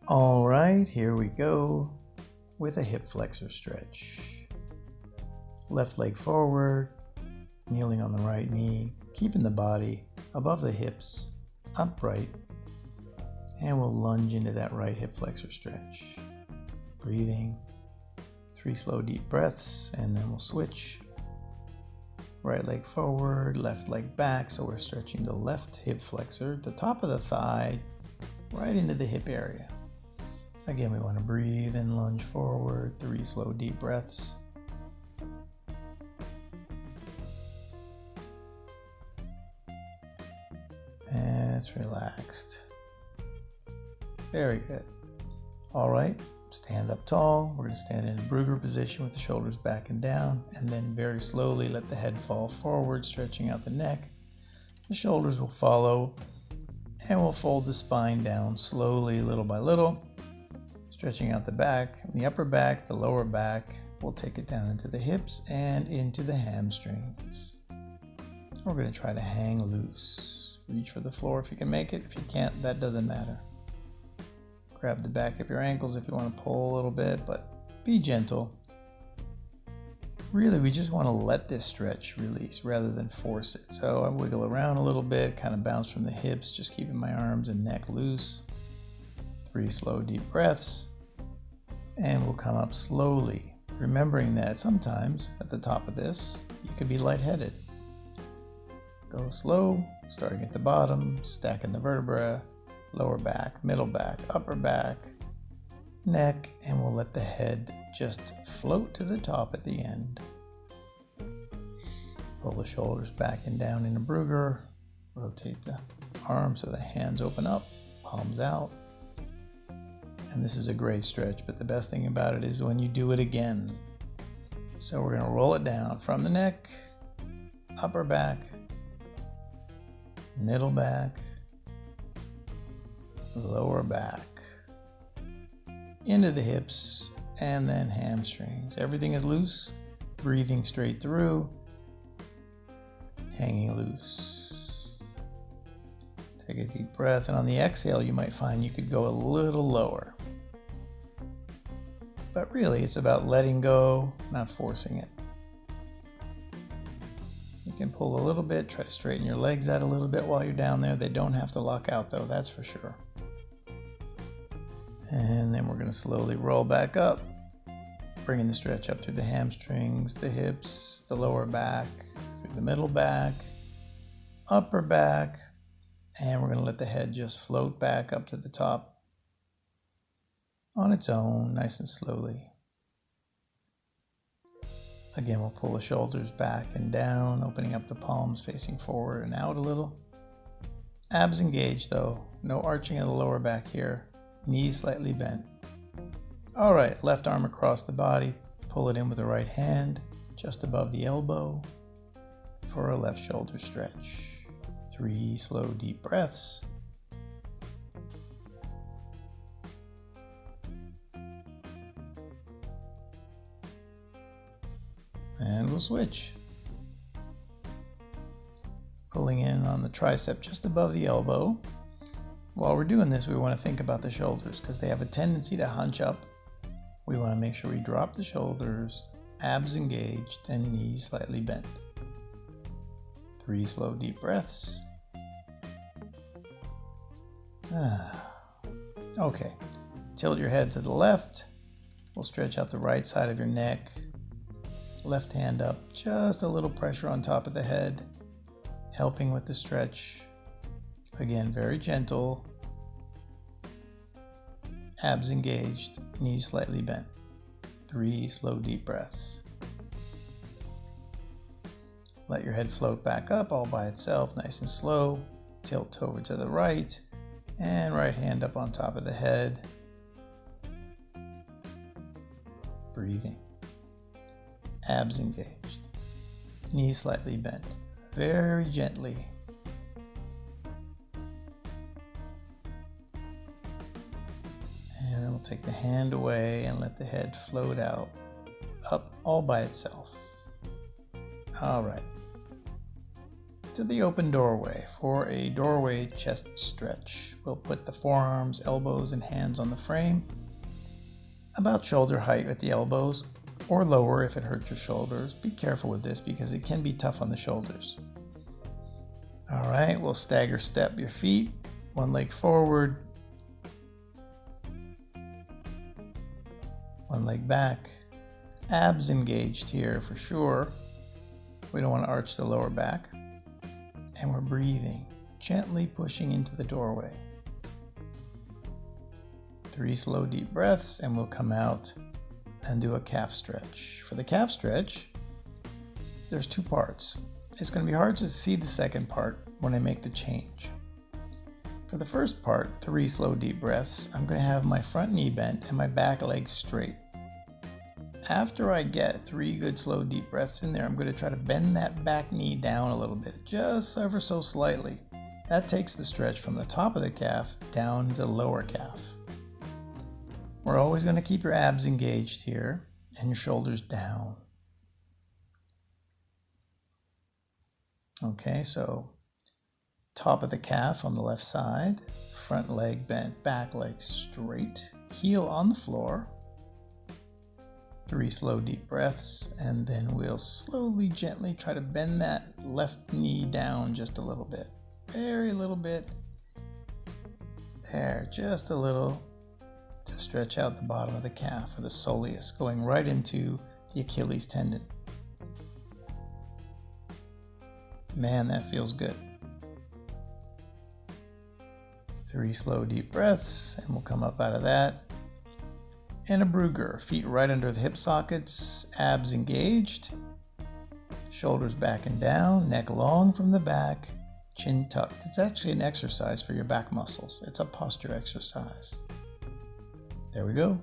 All right, here we go with a hip flexor stretch. Left leg forward, kneeling on the right knee, keeping the body above the hips, upright, and we'll lunge into that right hip flexor stretch. Breathing, 3 slow deep breaths, and then we'll switch. Right leg forward, left leg back, so we're stretching the left hip flexor, the top of the thigh, right into the hip area. Again, we want to breathe and lunge forward, 3 slow deep breaths. And it's relaxed. Very good. All right, stand up tall. We're going to stand in a Brugger position with the shoulders back and down, and then very slowly let the head fall forward, stretching out the neck. The shoulders will follow, and we'll fold the spine down slowly, little by little. Stretching out the back, the upper back, the lower back. We'll take it down into the hips and into the hamstrings. We're going to try to hang loose. Reach for the floor if you can make it. If you can't, that doesn't matter. Grab the back of your ankles if you want to pull a little bit, but be gentle. Really, we just want to let this stretch release rather than force it. So I wiggle around a little bit, kind of bounce from the hips, just keeping my arms and neck loose. 3 slow deep breaths, and we'll come up slowly, remembering that sometimes at the top of this you could be lightheaded. Go slow, starting at the bottom, stacking the vertebra, lower back, middle back, upper back, neck, and we'll let the head just float to the top at the end. Pull the shoulders back and down in a Brugger, rotate the arms so the hands open up, palms out. And this is a great stretch, but the best thing about it is when you do it again. So we're going to roll it down from the neck, upper back, middle back, lower back, into the hips, and then hamstrings. Everything is loose, breathing straight through, hanging loose. Take a deep breath, and on the exhale, you might find you could go a little lower. But really, it's about letting go, not forcing it. You can pull a little bit, try to straighten your legs out a little bit while you're down there. They don't have to lock out though, that's for sure. And then we're going to slowly roll back up, bringing the stretch up through the hamstrings, the hips, the lower back, through the middle back, upper back, and we're going to let the head just float back up to the top on its own, nice and slowly. Again, we'll pull the shoulders back and down, opening up the palms, facing forward and out a little. Abs engaged though, no arching of the lower back here. Knees slightly bent. All right, left arm across the body, pull it in with the right hand, just above the elbow for a left shoulder stretch. 3 slow deep breaths. And we'll switch. Pulling in on the tricep just above the elbow. While we're doing this, we want to think about the shoulders because they have a tendency to hunch up. We want to make sure we drop the shoulders, abs engaged, and knees slightly bent. 3 slow deep breaths. Okay, tilt your head to the left. We'll stretch out the right side of your neck. Left hand up, just a little pressure on top of the head, helping with the stretch. Again, very gentle. Abs engaged, knees slightly bent. 3 slow deep breaths. Let your head float back up all by itself, nice and slow. Tilt over to the right, and right hand up on top of the head. Breathing. Abs engaged. Knees slightly bent. Very gently. And then we'll take the hand away and let the head float out, up all by itself. All right. to the open doorway for a doorway chest stretch. We'll put the forearms, elbows, and hands on the frame, about shoulder height at the elbows, or lower if it hurts your shoulders. Be careful with this because it can be tough on the shoulders. All right, we'll stagger step your feet, one leg forward, one leg back. Abs engaged here for sure. We don't want to arch the lower back. And we're breathing, gently pushing into the doorway. 3 slow deep breaths and we'll come out and do a calf stretch. For the calf stretch, there's 2 parts. It's going to be hard to see the second part when I make the change. For the first part, 3 slow deep breaths, I'm going to have my front knee bent and my back leg straight. After I get 3 good slow deep breaths in there, I'm going to try to bend that back knee down a little bit, just ever so slightly. That takes the stretch from the top of the calf down to the lower calf. We're always going to keep your abs engaged here and your shoulders down. Okay, so top of the calf on the left side, front leg bent, back leg straight, heel on the floor. 3 slow deep breaths, and then we'll slowly, gently try to bend that left knee down just a little bit. Very little bit. There, just a little, to stretch out the bottom of the calf or the soleus, going right into the Achilles tendon. Man, that feels good. 3 slow deep breaths, and we'll come up out of that. And a Brugger, feet right under the hip sockets, abs engaged, shoulders back and down, neck long from the back, chin tucked. It's actually an exercise for your back muscles. It's a posture exercise. There we go.